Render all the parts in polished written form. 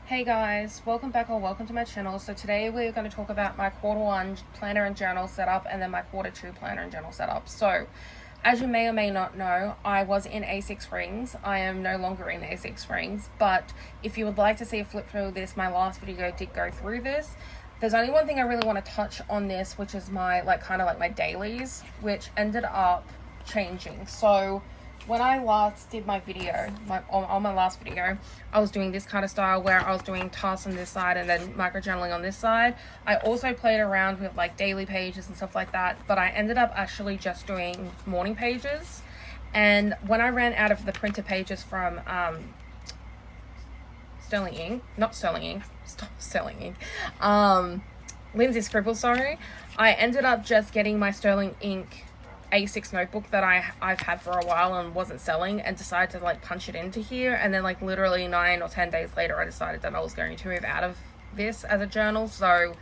Hey guys, welcome back or welcome to my channel. So today we're going to talk about my quarter one planner and journal setup and then my quarter two planner and journal setup. So as you may or may not know, I was in A6 rings. I am no longer in A6 rings, but if you would like to see a flip through of this, my last video did go through this. There's only one thing I really want to touch on this, which is my kind of my dailies, which ended up changing. So when I last did my video, on my last video, I was doing this kind of style where I was doing tasks on this side and then micro journaling on this side. I also played around with daily pages and stuff like that, but I ended up actually just doing morning pages. And when I ran out of the printed pages from Lindsay Scribble, sorry, I ended up just getting my Sterling ink A6 notebook that I've had for a while and wasn't selling, and decided to punch it into here. And then literally 9 or 10 days later, I decided that I was going to move out of this as a journal. So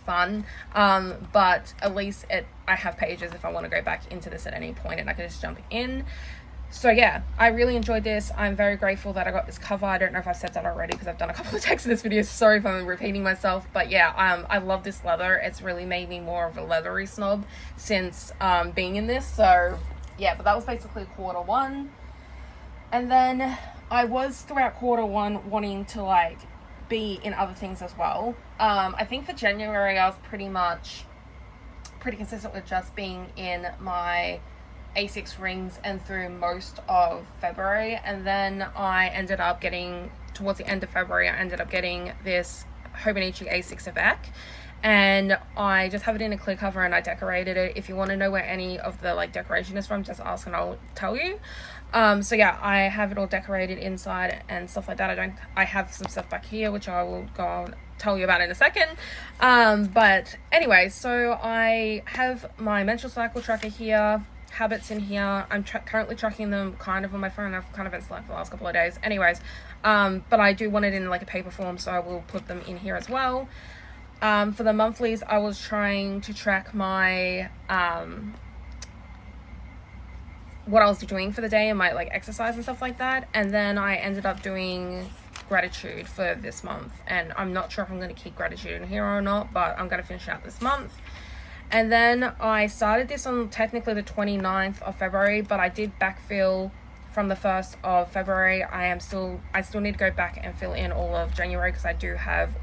fun, but at least I have pages if I want to go back into this at any point, and I can just jump in. So yeah, I really enjoyed this. I'm very grateful that I got this cover. I don't know if I've said that already because I've done a couple of texts in this video. Sorry if I'm repeating myself, but yeah, I love this leather. It's really made me more of a leathery snob since being in this. So yeah, but that was basically quarter one. And then I was throughout quarter one wanting to be in other things as well. I think for January I was pretty consistent with just being in my A6 rings and through most of February. And then I ended up getting, towards the end of February, I ended up getting this Hobonichi A6 back, and I just have it in a clear cover and I decorated it. If you want to know where any of the decoration is from, just ask and I'll tell you. So yeah, I have it all decorated inside and stuff like that. I have some stuff back here which I will go on tell you about in a second. But anyway, so I have my menstrual cycle tracker here, habits in here. I'm currently tracking them kind of on my phone. I've kind of been slack the last couple of days anyways, but I do want it in a paper form, so I will put them in here as well. For the monthlies, I was trying to track my what I was doing for the day and my exercise and stuff like that. And then I ended up doing gratitude for this month, and I'm not sure if I'm going to keep gratitude in here or not, but I'm going to finish out this month. And then I started this on technically the 29th of February, but I did backfill from the 1st of February. I still need to go back and fill in all of January because I do have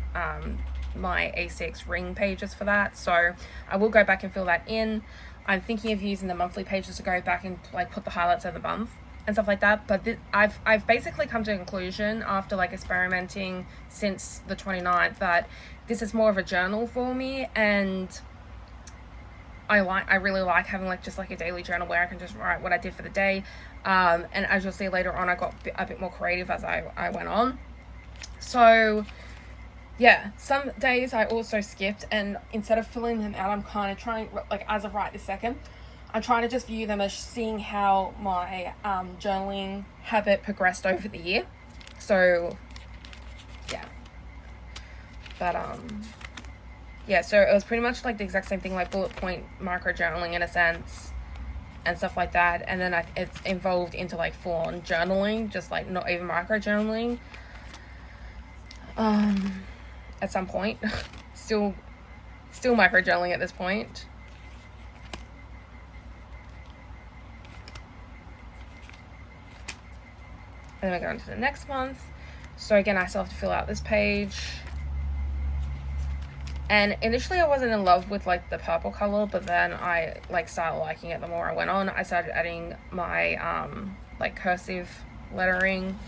my A6 ring pages for that. So I will go back and fill that in. I'm thinking of using the monthly pages to go back and put the highlights of the month and stuff like that. But I've basically come to a conclusion after experimenting since the 29th that this is more of a journal for me, and I really like having just a daily journal where I can just write what I did for the day. And as you'll see later on, I got a bit more creative as I went on. So yeah, some days I also skipped, and instead of filling them out, I'm kind of trying, as of right this second, I'm trying to just view them as seeing how my journaling habit progressed over the year. So yeah, but yeah, so it was pretty much the exact same thing, bullet point micro journaling in a sense and stuff like that. And then it's evolved into full on journaling, just not even micro journaling at some point. still micro journaling at this point. And then we go on to the next month. So again, I still have to fill out this page. And initially I wasn't in love with the purple color, but then I started liking it the more I went on. I started adding my cursive lettering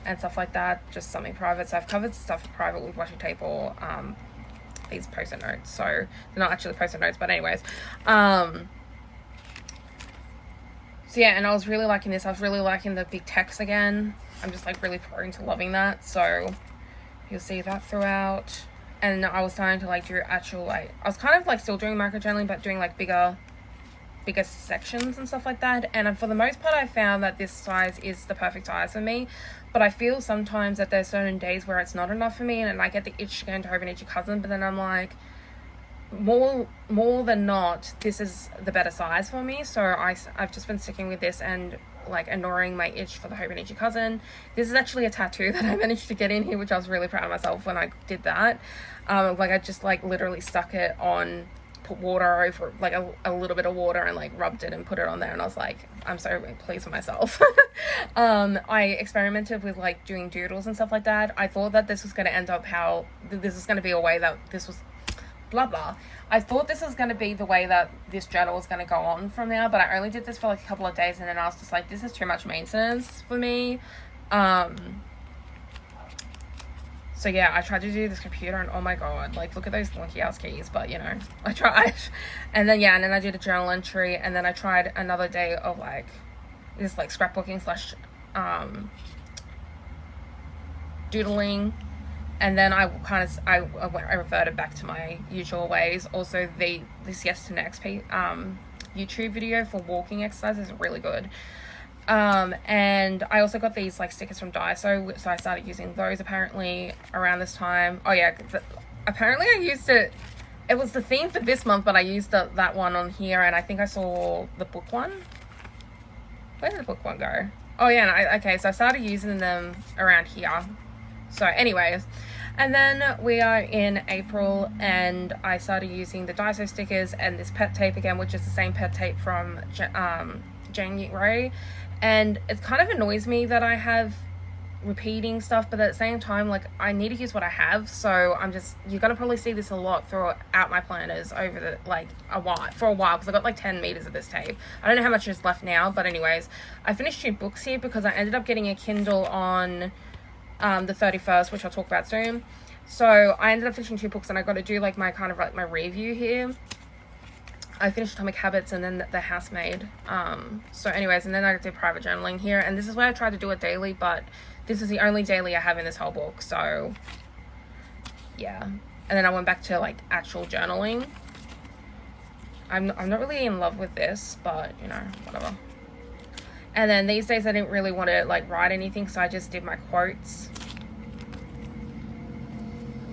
and stuff like that, just something private. So I've covered stuff private with washi tape or these post-it notes. So they're not actually post-it notes, but anyways. So yeah, and I was really liking this. I was really liking the big text again. I'm just really prone to loving that. So you'll see that throughout. And I was starting to do actual I was kind of still doing micro journaling, but doing bigger sections and stuff like that. And for the most part, I found that this size is the perfect size for me. But I feel sometimes that there's certain days where it's not enough for me, and I get the itch to go into Hobonichi Cousin. But then I'm more than not, this is the better size for me. So I've just been sticking with this, and like ignoring my itch for the Hobonichi cousin. This is actually a tattoo that I managed to get in here, which I was really proud of myself when I did that. Like I just like literally stuck it on, put water over, like a little bit of water, and like rubbed it and put it on there, and I was like, I'm so pleased with myself. I experimented with like doing doodles and stuff like that. I thought that this was going to end up how this is going to be a way that this was blah blah. I thought this was going to be the way that this journal was going to go on from now, but I only did this for like a couple of days, and then I was just like, this is too much maintenance for me. So yeah, I tried to do this computer, and oh my god, like look at those wonky ass keys, but you know, I tried. And then yeah, and then I did a journal entry, and then I tried another day of like this like scrapbooking slash doodling. And then I reverted back to my usual ways. Also, this Yes to Next YouTube video for walking exercise is really good. And I also got these like stickers from Daiso, so I started using those apparently around this time. Oh yeah, apparently I used it. It was the theme for this month, but I used that one on here, and I think I saw the book one. Where did the book one go? Oh yeah, okay, so I started using them around here. So anyways, and then we are in April, and I started using the Daiso stickers and this pet tape again, which is the same pet tape from January. And it kind of annoys me that I have repeating stuff, but at the same time, like, I need to use what I have. So you're gonna probably see this a lot throughout my planners over for a while, because I got like 10 meters of this tape. I don't know how much is left now, but anyways, I finished 2 books here because I ended up getting a Kindle on the 31st, which I'll talk about soon. So I ended up finishing 2 books, and I got to do like my my review here. I finished Atomic Habits and then The Housemaid. So anyways, and then I did private journaling here, and this is where I tried to do it daily, but this is the only daily I have in this whole book. So yeah, and then I went back to like actual journaling. I'm not really in love with this, but you know, whatever. And then these days I didn't really want to like write anything, so I just did my quotes.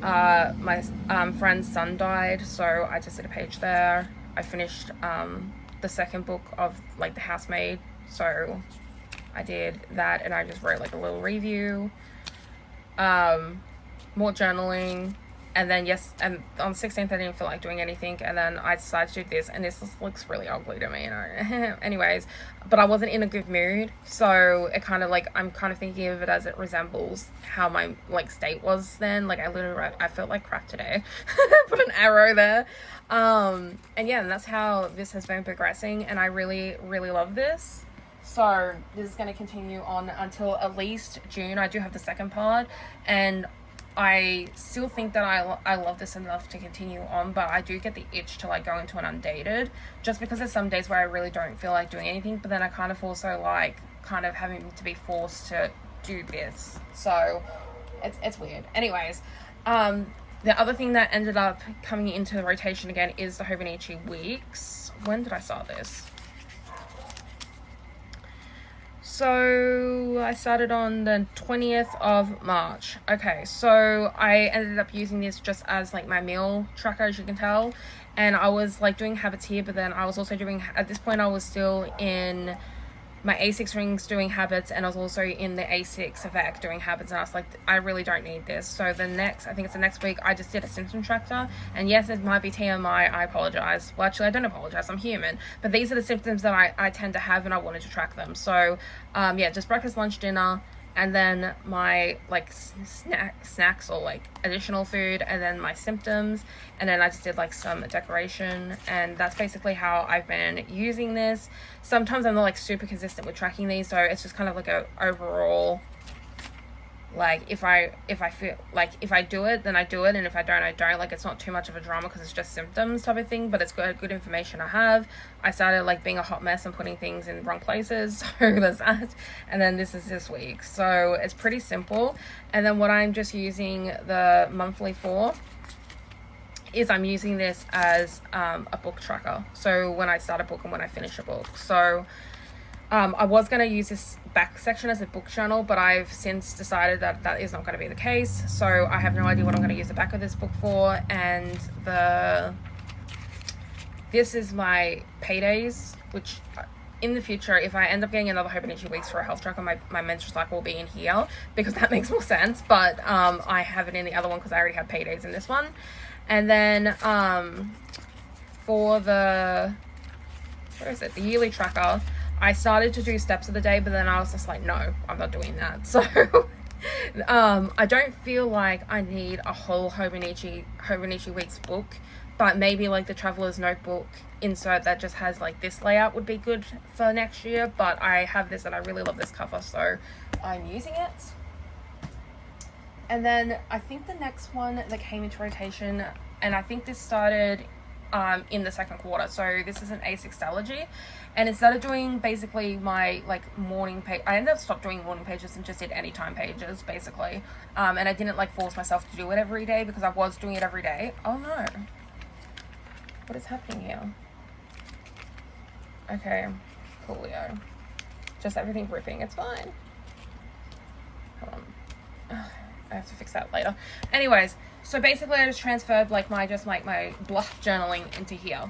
My friend's son died, so I just did a page there. I finished the second book of like The Housemaid, so I did that, and I just wrote like a little review. More journaling. And then yes, and on the 16th I didn't feel like doing anything, and then I decided to do this, and this looks really ugly to me, you know. Anyways, but I wasn't in a good mood, so it kind of like, I'm kind of thinking of it as it resembles how my like state was then. Like I felt like crap today. Put an arrow there. And yeah, and that's how this has been progressing, and I really love this. So this is going to continue on until at least June. I do have the second part, and I still think that I love this enough to continue on, but I do get the itch to like go into an undated, just because there's some days where I really don't feel like doing anything, but then I kind of also like kind of having to be forced to do this. So it's weird. Anyways, the other thing that ended up coming into the rotation again is the Hobonichi Weeks. When did I start this? So I started on the 20th of March. Okay, so I ended up using this just as like my meal tracker, as you can tell. And I was like doing habits here, but then I was also doing, at this point I was still in my A6 rings doing habits, and I was also in the A6 Avec doing habits, and I was like, I really don't need this. So I think it's the next week, I just did a symptom tracker, and yes, it might be TMI, I apologize. Well, actually, I don't apologize, I'm human, but these are the symptoms that I tend to have, and I wanted to track them. So yeah, just breakfast, lunch, dinner, and then my like snacks or like additional food, and then my symptoms, and then I just did like some decoration, and that's basically how I've been using this. Sometimes I'm not like super consistent with tracking these, so it's just kind of like a overall, like if I feel like if I do it, then I do it, and if I don't, I don't. Like, it's not too much of a drama because it's just symptoms type of thing, but it's good information I have. I started like being a hot mess and putting things in wrong places, so there's that. And then this is this week, so it's pretty simple. And then what I'm just using the monthly for is I'm using this as a book tracker, so when I start a book and when I finish a book. So I was going to use this back section as a book journal, but I've since decided that that is not going to be the case. So I have no idea what I'm going to use the back of this book for. And this is my paydays, which in the future, if I end up getting another Hobonichi Weeks for a health tracker, my menstrual cycle will be in here because that makes more sense. But I have it in the other one because I already have pay days in this one. And then for the, where is it? The yearly tracker, I started to do steps of the day, but then I was just like, no, I'm not doing that. So I don't feel like I need a whole Hobonichi Weeks book, but maybe like the Traveler's Notebook insert that just has like this layout would be good for next year. But I have this and I really love this cover, so I'm using it. And then I think the next one that came into rotation, and I think this started in the second quarter, so this is an A6 Stalogy, and instead of doing basically my like morning page, I ended up stopped doing morning pages and just did anytime pages basically, and I didn't like force myself to do it every day because I was doing it every day. Oh no, what is happening here? Okay, coolio, just everything ripping, it's fine. Hold on, I have to fix that later. Anyways, so basically I just transferred like my bluff journaling into here.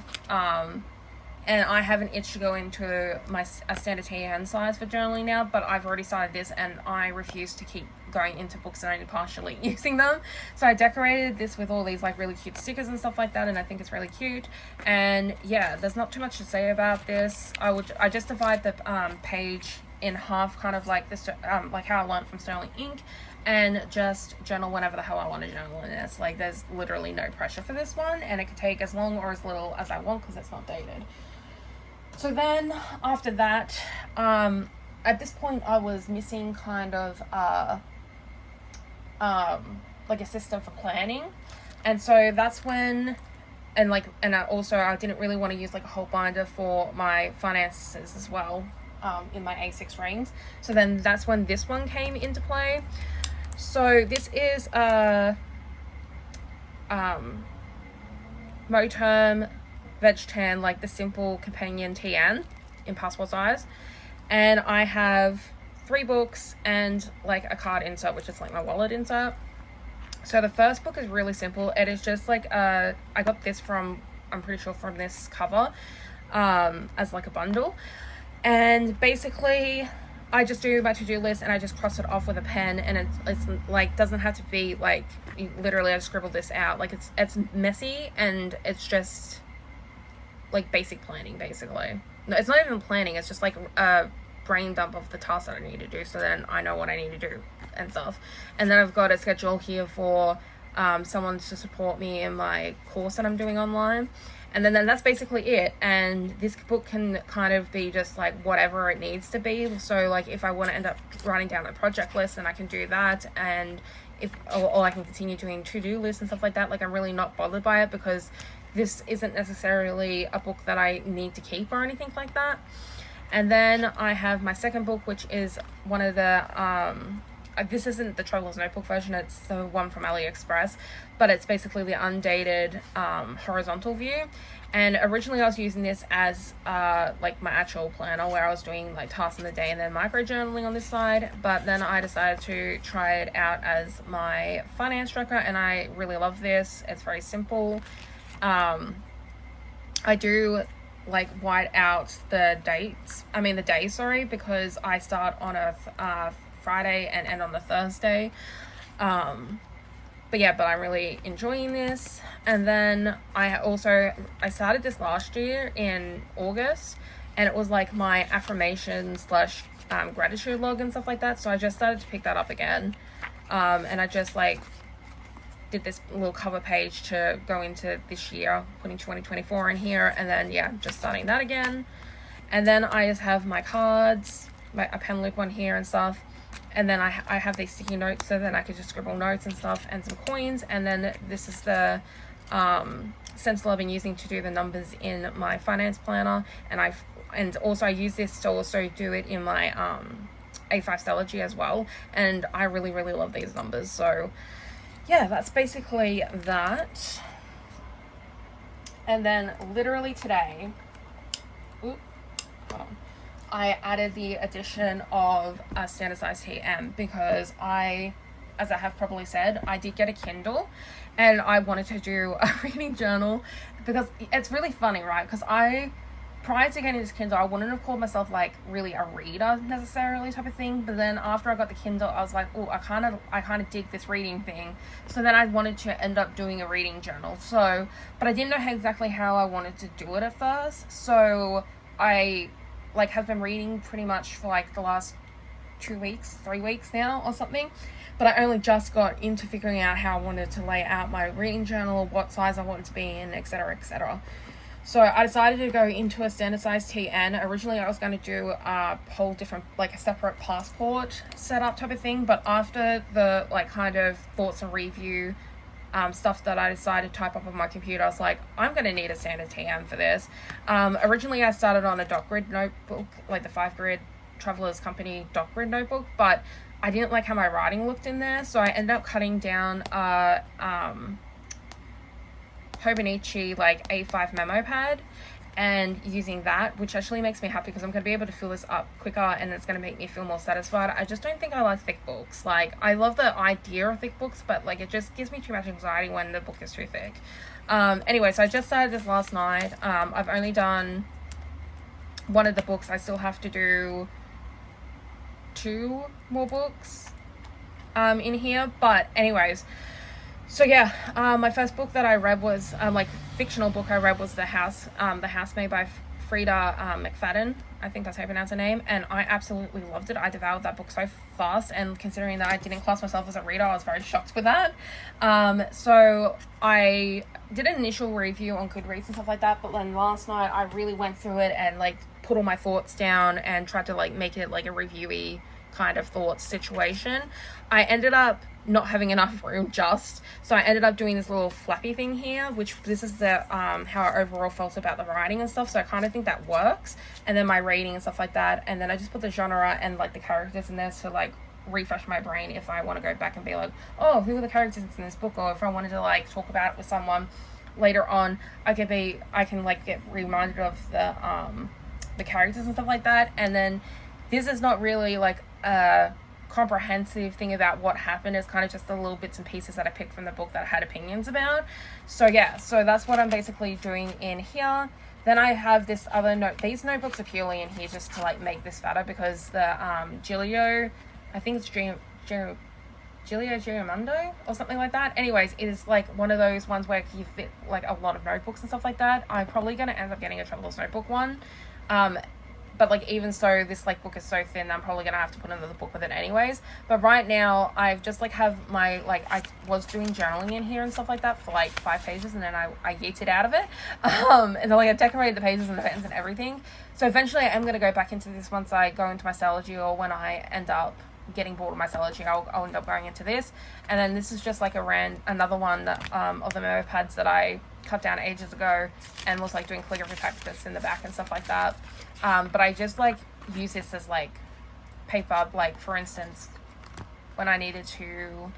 And I have an itch to go into a standard TN size for journaling now, but I've already started this and I refuse to keep going into books and only partially using them. So I decorated this with all these like really cute stickers and stuff like that, and I think it's really cute. And yeah, there's not too much to say about this. I just divide the page in half, kind of like this, like how I learned from Sterling Ink, and just journal whenever the hell I want to journal in this. Like there's literally no pressure for this one, and it can take as long or as little as I want because it's not dated. So then after that, at this point I was missing kind of like a system for planning, and so that's when, and I didn't really want to use like a whole binder for my finances as well in my A6 rings. So then that's when this one came into play. So this is a Moterm Veg Tan, like the simple companion TN in passport size, and I have 3 books and like a card insert, which is like my wallet insert. So the first book is really simple. It is just like I got this from, I'm pretty sure from this cover, as like a bundle, and basically I just do my to-do list and I just cross it off with a pen, and it's like doesn't have to be like literally I scribbled this out. Like it's messy and it's just like basic planning basically. No, it's not even planning, it's just like a brain dump of the tasks that I need to do, so then I know what I need to do and stuff. And then I've got a schedule here for someone to support me in my course that I'm doing online, and then that's basically it. And this book can kind of be just like whatever it needs to be. So like if I want to end up writing down a project list, then I can do that, and or I can continue doing to-do lists and stuff like that. Like I'm really not bothered by it because this isn't necessarily a book that I need to keep or anything like that. And then I have my second book, which is one of the this isn't the Traveler's Notebook version, it's the one from AliExpress, but it's basically the undated horizontal view. And originally I was using this as like my actual planner where I was doing like tasks in the day and then micro journaling on this side, but then I decided to try it out as my finance tracker, and I really love this. It's very simple. I do like white out the days, because I start on a Friday and end on the Thursday. But I'm really enjoying this. And then I started this last year in August, and it was like my affirmations / gratitude log and stuff like that. So I just started to pick that up again. And I just like did this little cover page to go into this year, putting 2024 in here, and then just starting that again. And then I just have my cards, a pen loop one here and stuff, and then I have these sticky notes, so then I could just scribble notes and stuff, and some coins. And then this is the stencil I've been using to do the numbers in my finance planner, and also I use this to also do it in my A5 Stalogy as well, and I really love these numbers. So yeah, that's basically that. And then literally today, I added the addition of a standard size TM because as I have probably said, I did get a Kindle and I wanted to do a reading journal, because it's really funny, right? Because I prior to getting this Kindle, I wouldn't have called myself like really a reader necessarily type of thing. But then after I got the Kindle, I was like, oh, I kind of dig this reading thing. So then I wanted to end up doing a reading journal. So, but I didn't know exactly how I wanted to do it at first. So I like have been reading pretty much for like the last 3 weeks now or something. But I only just got into figuring out how I wanted to lay out my reading journal, what size I wanted to be in, etc., etc. So I decided to go into a standard size TN. Originally I was going to do a whole different, like a separate passport setup type of thing, but after the like kind of thoughts and review stuff that I decided to type up on my computer, I was like, I'm going to need a standard TN for this. Originally I started on a dot grid notebook, like the 5 grid Travelers Company dot grid notebook, but I didn't like how my writing looked in there, so I ended up cutting down a Hobonichi like A5 memo pad and using that, which actually makes me happy because I'm going to be able to fill this up quicker and it's going to make me feel more satisfied. I just don't think I like thick books. Like, I love the idea of thick books, but like it just gives me too much anxiety when the book is too thick. Anyway, so I just started this last night. I've only done one of the books. I still have to do 2 more books in here, but anyways, so yeah, my first book that I read was like fictional book I read was The Housemaid by Frida McFadden. I think that's how you pronounce her name, and I absolutely loved it. I devoured that book so fast, and considering that I didn't class myself as a reader, I was very shocked with that. So I did an initial review on Goodreads and stuff like that, but then last night I really went through it and like put all my thoughts down and tried to like make it like a reviewy kind of thoughts situation. I ended up not having enough room so I ended up doing this little flappy thing here, which this is the how I overall felt about the writing and stuff, so I kind of think that works, and then my rating and stuff like that, and then I just put the genre and like the characters in there to like refresh my brain if I want to go back and be like, oh, who are the characters in this book, or if I wanted to like talk about it with someone later on, I can like get reminded of the characters and stuff like that. And then this is not really like a comprehensive thing about what happened. It's kind of just the little bits and pieces that I picked from the book that I had opinions about. So yeah, so that's what I'm basically doing in here. Then I have this other note. These notebooks are purely in here just to like make this fatter, because the Giulio, I think it's Giulio Giramondo or something like that. Anyways, it is like one of those ones where you fit like a lot of notebooks and stuff like that. I'm probably going to end up getting a traveler's notebook one. But like even so, this like book is so thin, I'm probably gonna have to put another book with it anyways. But right now I've just like have my like, I was doing journaling in here and stuff like that for like 5 pages, and then I yeeted out of it. And then like I decorated the pages and the pens and everything. So eventually I am gonna go back into this once I go into my Stalogy, or when I end up getting bored of my Stalogy, I'll end up going into this. And then this is just like another one of the memo pads that I cut down ages ago and was like doing calligraphy practice in the back and stuff like that. But I just like use this as like paper, like for instance, when I needed to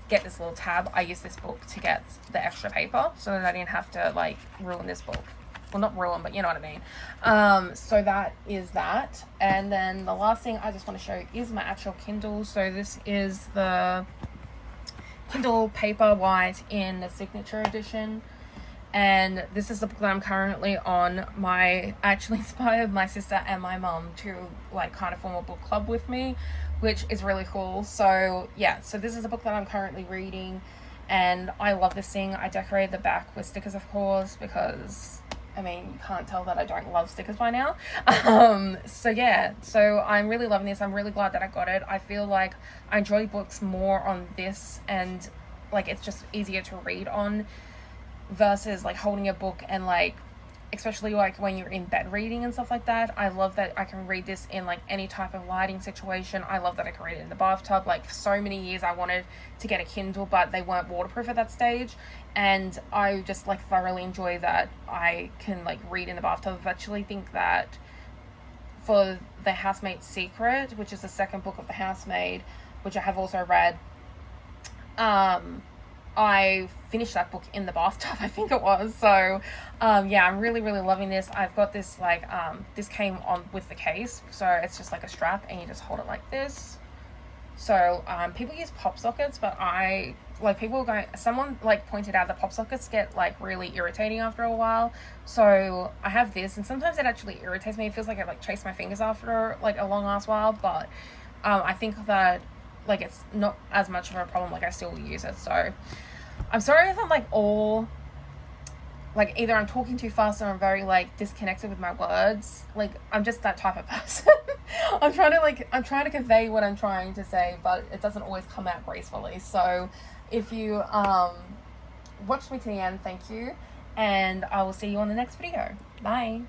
get this little tab, I used this book to get the extra paper so that I didn't have to like ruin this book. Well, not ruin, but you know what I mean. So that is that. And then the last thing I just want to show is my actual Kindle. So this is the Kindle Paperwhite in the signature edition, and this is the book that I'm currently on. I actually inspired my sister and my mum to like kind of form a book club with me, which is really cool. So yeah, so this is the book that I'm currently reading, and I love this thing. I decorated the back with stickers, of course, because I mean, you can't tell that I don't love stickers by now. So yeah, so I'm really loving this. I'm really glad that I got it. I feel like I enjoy books more on this, and like it's just easier to read on versus like holding a book and like, especially like when you're in bed reading and stuff like that. I love that I can read this in like any type of lighting situation. I love that I can read it in the bathtub. Like for so many years I wanted to get a Kindle, but they weren't waterproof at that stage, and I just like thoroughly enjoy that I can like read in the bathtub. I actually think that for The Housemaid's Secret, which is the second book of The Housemaid, which I have also read, I finished that book in the bathtub, I think it was. So yeah, I'm really loving this. I've got this like this came on with the case, so it's just like a strap and you just hold it like this, So people use pop sockets, but someone like pointed out that pop sockets get like really irritating after a while. So I have this, and sometimes it actually irritates me. It feels like I like chase my fingers after like a long ass while, but I think that like it's not as much of a problem. Like I still use it. So I'm sorry if I'm like all like either I'm talking too fast or I'm very like disconnected with my words. Like I'm just that type of person. I'm trying to convey what I'm trying to say, but it doesn't always come out gracefully. So if you watched me to the end, thank you, and I will see you on the next video. Bye.